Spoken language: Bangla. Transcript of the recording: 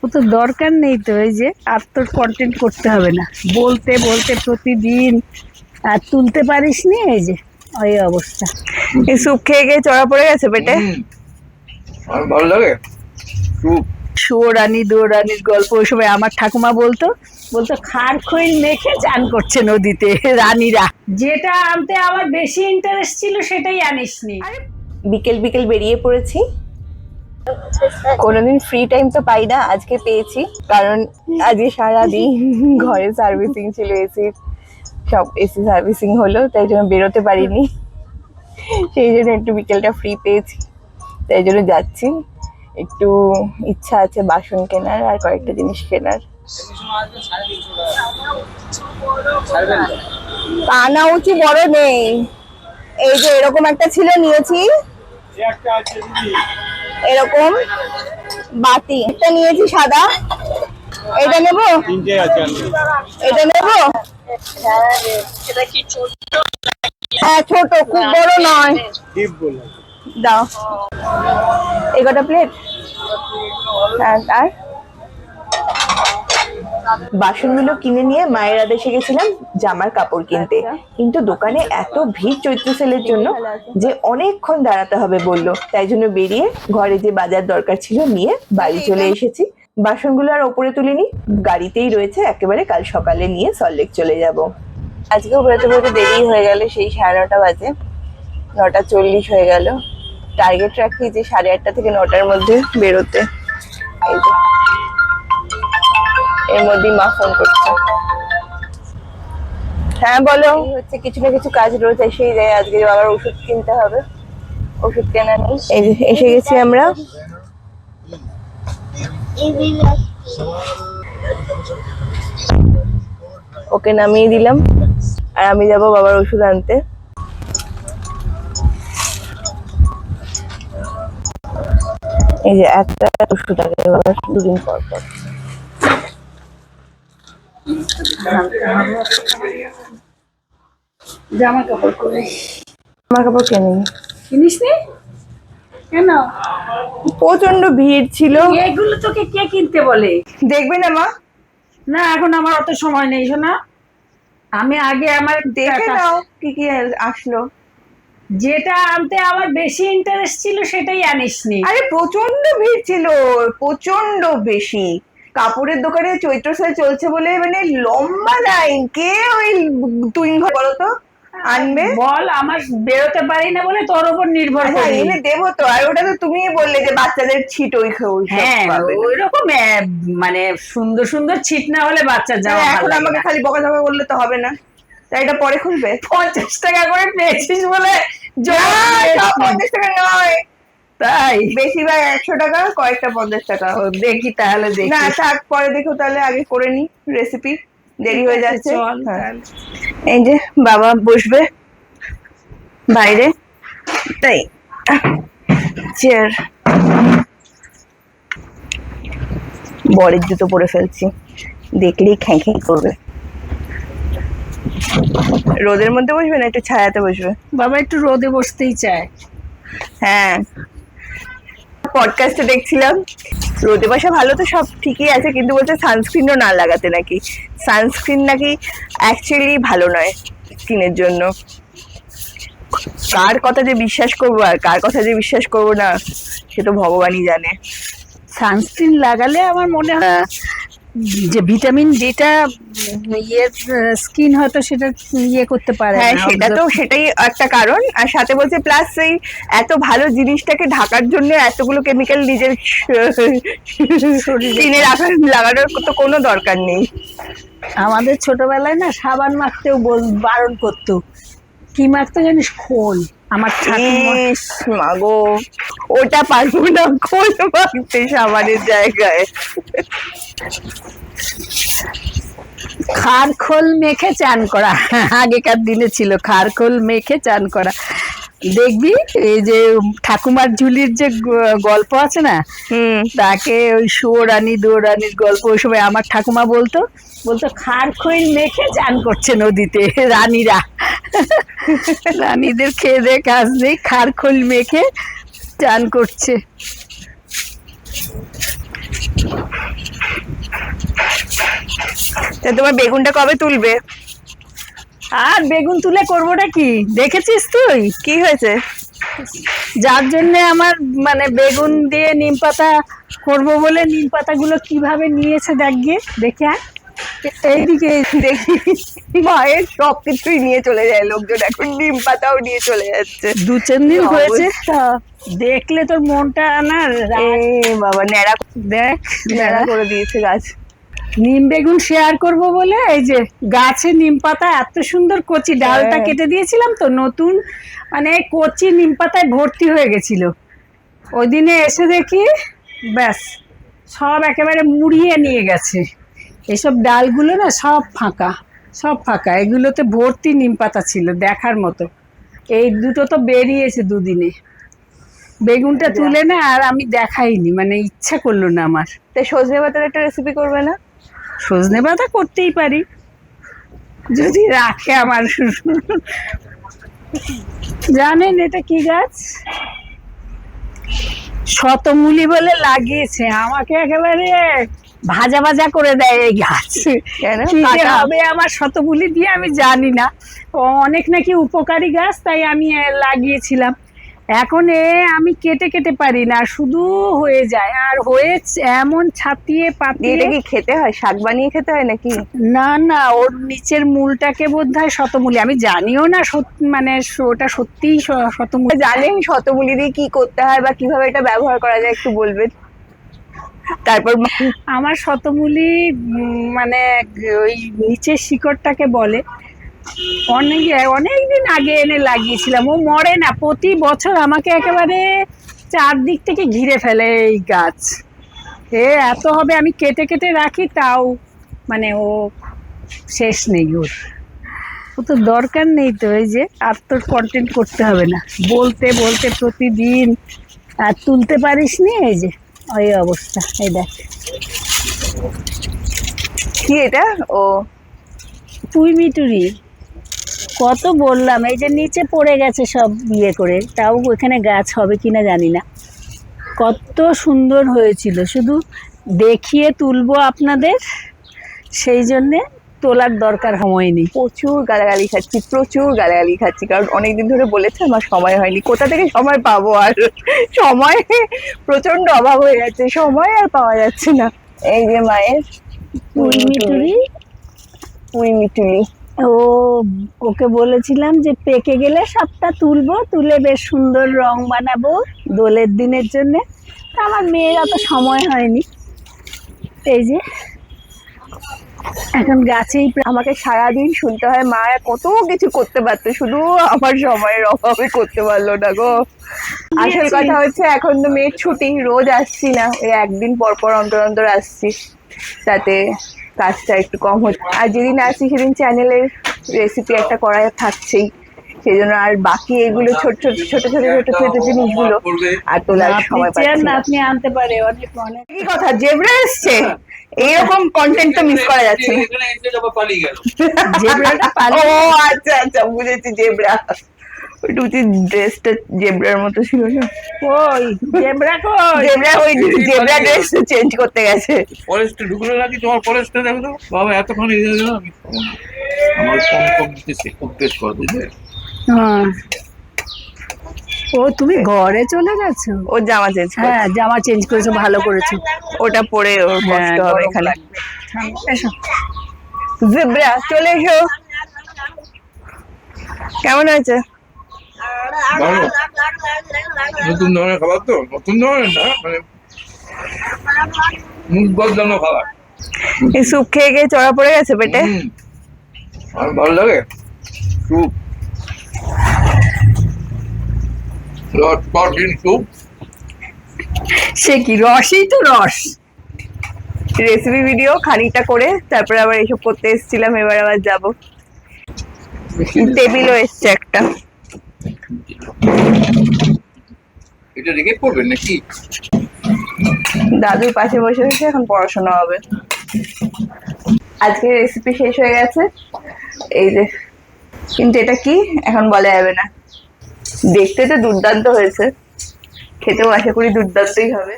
ও তো দরকার নেই তো, এই যে আর তোর কন্টেন্ট করতে হবে না, বলতে বলতে প্রতিদিন আর তুলতে পারিস নি, এই যে ওই অবস্থা। এই স্যুপ খেয়ে গিয়ে চড়া পড়ে গেছে পেটে। আর ভালো লাগে স্যুপ। সুয়োরানী দুয়োরানীর গল্প ওই সময় আমার ঠাকুমা বলতো বলতো খার খৈল মেখে চান করছে নদীতে রানীরা। যেটা আনতে আমার বেশি ইন্টারেস্ট ছিল সেটাই আনিসনি। বিকেল বিকেল বেরিয়ে পড়েছি। কোনোদিন ফ্রি টাইম তো পাই না, আজকে পেয়েছি কারণ আজকে সারাদিন ঘরে সার্ভিসিং ছিল, এসি সব এসি সার্ভিসিং হলো, তাই জন্য বেরোতে পারিনি। সেই জন্য একটু বিকেলটা ফ্রি পেয়েছি, তাই জন্য যাচ্ছি। একটু ইচ্ছা আছে বাসন কেনার আর কয়েকটা জিনিস কেনার। পানা উঁচু বড় নেই, এই যে এরকম একটা ছিল নিয়েছি, এরকম বাটি একটা নিয়েছি সাদা। এটা নেব, এটা নেব। হ্যাঁ ছোট, খুব বড় নয়। দাও এগারোটা প্লেট। হ্যাঁ আর বাসনগুলো কিনে নিয়ে মায়ের আদেশে গেছিলাম জামার কাপড় কিনতে, কিন্তু দোকানে এত ভিড় চৈত্র সেলের জন্য যে অনেকক্ষণ দাঁড়াতে হবে বললো, তাই জন্য বেরিয়ে ঘরে যে বাজার দরকার ছিল নিয়ে বাড়ি চলে এসেছি। বাসনগুলো আর ওপরে তুলিনি, গাড়িতেই রয়েছে, একেবারে কাল সকালে নিয়ে সল্টলেক চলে যাব। আজকেও বেরোতে বেরোতে দেরি হয়ে গেল, সেই 9:30 বাজে, 9:40 হয়ে গেল। টার্গেট রাখি যে 8:30 থেকে 9টার মধ্যে বেরোতে। এই যে এর মধ্যেই মা ফোন করছে। হ্যাঁ বলো। হচ্ছে কিছু না কিছু কাজ রোজ এসেই যায়, আজকে বাবার ওষুধ কিনতে হবে, ওষুধ কেনা নেই। এই যে এসে গেছি আমরা। ওকে নামিয়ে দিলাম আর আমি যাব বাবার ওষুধ আনতে। এই যে একটা ওষুধ আগে বাবার 2 দিন পর পর। জামা কাপড় করে জামা কাপড় কিনিস নি কেন? প্রচন্ড ভিড় ছিল। এগুলো তোকে কে কিনতে বলে? দেখবে না মা? না এখন আমার অত সময় নেই শোনা, আমি আগে আমার দেখে নাও কি কি আসলো। যেটা আনতে আমার বেশি ইন্টারেস্ট ছিল সেটাই আনিসনি। আরে প্রচন্ড ভিড় ছিল, প্রচন্ড বেশি। কাপড়ের দোকানে চৈত্র সেল চলছে বলে মানে লম্বা লাইন। কে ওই তুই বলো তো আনবে? বল, আমার বেরোতে পারি না বলে তোর উপর নির্ভর আচ্ছা, করি। এনে দেবো তো। আর ওটা তো তুমিই বললে যে বাচ্চাদের ছিট ওই হ্যাঁ ওইরকম মানে সুন্দর সুন্দর ছিট না হলে বাচ্চা যাওয়া এখন আমাকে খালি বকাঝকা করলে তো হবে না, তাই এটা পরে খুলবে। 50 টাকা করে পেয়েছিস বলে 50 টাকা নয়, তাই বেশিরভাগ 100 টাকা, কয়েকটা 50 টাকা। দেখি তাহলে দেখি। না থাক, পরে দেখো, তাহলে আগে করে নি রেসিপি, দেরি হয়ে যাচ্ছে। চল হ্যাঁ। এই যে বাবা বসবে বাইরে, তাই চেয়ার। বরের জুতো পরে ফেলছি, দেখলেই খ্যাঁ খ্যাঁ করবে। রোদের মধ্যে বসবে না একটু ছায়াতে বসবে? বাবা একটু রোদে বসতেই চায়। হ্যাঁ, পডকাস্টে দেখছিলাম রোদে বসা ভালো তো সব ঠিকই আছে, কিন্তু বলছে সানস্ক্রিনও না লাগাতে নাকি। সানস্ক্রিন নাকি অ্যাকচুয়ালি ভালো নয় স্কিনের জন্য। কার কথা যে বিশ্বাস করবো আর কার কথা যে বিশ্বাস করবো না সে তো ভগবানই জানে। সানস্ক্রিন লাগালে আমার মনে হয় যে ভিটামিন যেটা স্কিন হয়তো সেটা করতে পারে। হ্যাঁ সেটা তো, সেটাই একটা কারণ। আর সাথে বলছে প্লাস এই এত ভালো জিনিসটাকে ঢাকার জন্য এতগুলো কেমিক্যাল নিজের স্কিনে লাগানোর তো কোনো দরকার নেই। আমাদের ছোটবেলায় না সাবান মাখতেও বারণ করতো, কি মাখতো জানিস? খোল। আমার মাগো, ওটা পারবো না, খোল মাখতে সাবানের জায়গায়। খার খোল মেখে চান করা আগেকার দিনে ছিল, খার খোল মেখে চান করা। দেখবি এই যে ঠাকুমার ঝুলির যে গল্প আছে না, তাকে ওই সুয়োরানী দুয়োরানীর গল্প ওই সময় আমার ঠাকুমা বলতো বলতো খার খৈল মেখে চান করছে নদীতে রানীরা। রানীদের খেয়ে দে কাজ নেই, খার খৈল মেখে চান করছে। তা তোমার বেগুনটা কবে তুলবে? আর বেগুন তুলে করবোটা কি, দেখেছিস তুই কি হয়েছে? যার জন্য আমার মানে বেগুন দিয়ে নিম পাতা করবো বলে নিম পাতাগুলো কিভাবে নিয়েছে দেখ গিয়ে, দেখে আয়। এইদিকে দেখি মায়ের সবকিছুই নিয়ে চলে যায় লোকজন, এখন নিম পাতাও নিয়ে চলে যাচ্ছে। 2-4 দিন কি হয়েছে, অবস্থা। দেখলে তোর মনটা না এ বাবা, ন্যাড়া দেখ ন্যাড়া করে দিয়েছে গাছ। নিম বেগুন শেয়ার করব বলে এই যে গাছে নিম পাতা এত সুন্দর কচি, ডালটা হ্যাঁ। কেটে দিয়েছিলাম তো নতুন, মানে কচি নিম পাতায় ভর্তি হয়ে গেছিল। ওই দিনে এসে দেখি ব্যাস সব একেবারে মুড়িয়ে নিয়ে গেছে। এসব ডালগুলো না সব ফাঁকা, সব ফাঁকা, এগুলোতে ভর্তি নিম পাতা ছিল দেখার মতো। এই দুটো তো বেরিয়েছে দুদিনে। বেগুনটা তুলে না আর আমি দেখাইনি, মানে ইচ্ছা করলো না আমার। তাই সজনে পাতার একটা রেসিপি করবে না? সজনে পাতা করতেই পারি যদি রাখে আমার। জানেন এটা কি গাছ? শতমূলী বলে লাগিয়েছে, আমাকে একেবারে ভাজা ভাজা করে দেয় এই গাছ। কেন? কি যে কাটা? হবে আমার শতমূলী দিয়ে আমি জানি না। অনেক নাকি উপকারী গাছ, তাই আমি লাগিয়েছিলাম। এখন আমি কেটে কেটে পারি না, শুধু হয়ে যায় আর হয়ে এমন ছাতিয়ে দিয়ে পাতিয়ে। এটা কি খেতে হয়, শাক বানিয়ে খেতে হয় নাকি? না না, ওর নিচের মূলটাকে বোধহয় শতমূলী, আমি জানিও না মানে ওটা সত্যিই শতমূলী। জানেন শতমূলি দিয়ে কি করতে হয় বা কিভাবে এটা ব্যবহার করা যায়, একটু বলবেন? তারপর আমার শতমূলী মানে ওই নিচের শিকড়টাকে বলে, অনেক দিন আগে এনে লাগিয়েছিলাম। ও মরে না, প্রতি বছর আমাকে একেবারে চারদিক থেকে ঘিরে ফেলে এই গাছ। এত হবে, আমি কেটে কেটে রাখি তাও মানে ও শেষ নেই ওর। ও তো দরকার নেই তো, এই যে আর তোর কন্টেন্ট করতে হবে না, বলতে বলতে প্রতিদিন আর তুলতে পারিস নি। এই যে ওই অবস্থা, এই দেখ। কি এটা? ও পুঁই মিটুরি, কত বললাম, এই যে নিচে পড়ে গেছে সব ইয়ে করে, তাও এখানে গাছ হবে কিনা জানি না। কত সুন্দর হয়েছিল, শুধু দেখিয়ে তুলবো আপনাদের, সেই জন্যে তোলার দরকার হয়নি। প্রচুর গালাগালি খাচ্ছি, প্রচুর গালাগালি খাচ্ছি, কারণ অনেকদিন ধরে বলেছে আমার সময় হয়নি। কোথা থেকে সময় পাবো আর, সময় প্রচন্ড অভাব হয়ে যাচ্ছে, সময় আর পাওয়া যাচ্ছে না। এই যে মায়ের পুঁই মিটুরি, পুঁই মিটুলি। ওকে বলেছিলাম যে পেকে গেলে সবটা তুলবো, তুলে বেশ সুন্দর রং বানাবো দোলের দিনের জন্যে। আমার মেয়ের অত সময় হয়নি। এই যে এখন গাছেই আমাকে সারাদিন শুনতে হয় মা কত কিছু করতে পারতো, শুধু আমার সময়ের অভাবে করতে পারলো না গো। আসল কথা হচ্ছে এখন তো মেয়ের ছুটি, রোজ আসছি না, ওই একদিন পর পর অন্তর অন্তর আসছি, তাতে কাজটা একটু কম হচ্ছে। আর যেদিন আসছি সেদিন চ্যানেলের রেসিপি একটা করা থাকছেই, সেই জন্য আর বাকি এগুলো ছোট ছোট ছোট ছোট ছোট ছোট জিনিসগুলো আর তোলার সময় পাচ্ছি না। আপনি আনতে পারে অনেক অনেক। কি কথা, জেব্রা এসছে? এইরকম কন্টেন্ট তো মিস করা যাচ্ছে না। জেব্রাটা ও আচ্ছা আচ্ছা, বুঝেছি, জেব্রা। ওইটুকু ড্রেসটা জেব্রার মতো ছিল না? কই জেব্রা, কই জেব্রা, ওই জেব্রা ড্রেস চেঞ্জ করতে গেছে। ফরেস্টে ঢুকলো নাকি? তোমার ফরেস্টে দেখো তো বাবা, এতক্ষণ এগিয়ে গেল। আমি আমার কম কম দিতেছি, খুব বেশ করে দিতে। হ্যাঁ। ও তুমি ঘরে চলে গেছো? ওর জামা চেঞ্জ করে, হ্যাঁ জামা চেঞ্জ করেছো, ভালো করেছো। ওটা পরে ওর কষ্ট হবে গরম এখানে। লাগবে। এসো। জেব্রা চলে এসো। কেমন হয়েছে? ভালো, নতুন ধরনের খাবার তো, নতুন ধরনের না মানে মুখ বদলানো খাবার। এই স্যুপ খেয়ে খেয়ে চড়া পড়ে গেছে পেটে। আর ভালো লাগে স্যুপ, প্রোটিন স্যুপ। সে কি রসই তো রস। রেসিপি ভিডিও খানিকটা করে তারপরে আবার এইসব করতে এসেছিলাম, এবার আবার যাবো। টেবিলও এসছে একটা। এটা রেখে পড়বেন নাকি? দাদুর পাশে বসে বসে এখন পড়াশোনা হবে। আজকে রেসিপি শেষ হয়ে গেছে, এই যে। কিন্তু এটা কি এখন বলা যাবে না। দেখতে তো দুর্দান্ত হয়েছে, খেতেও আশা করি দুর্দান্তই হবে।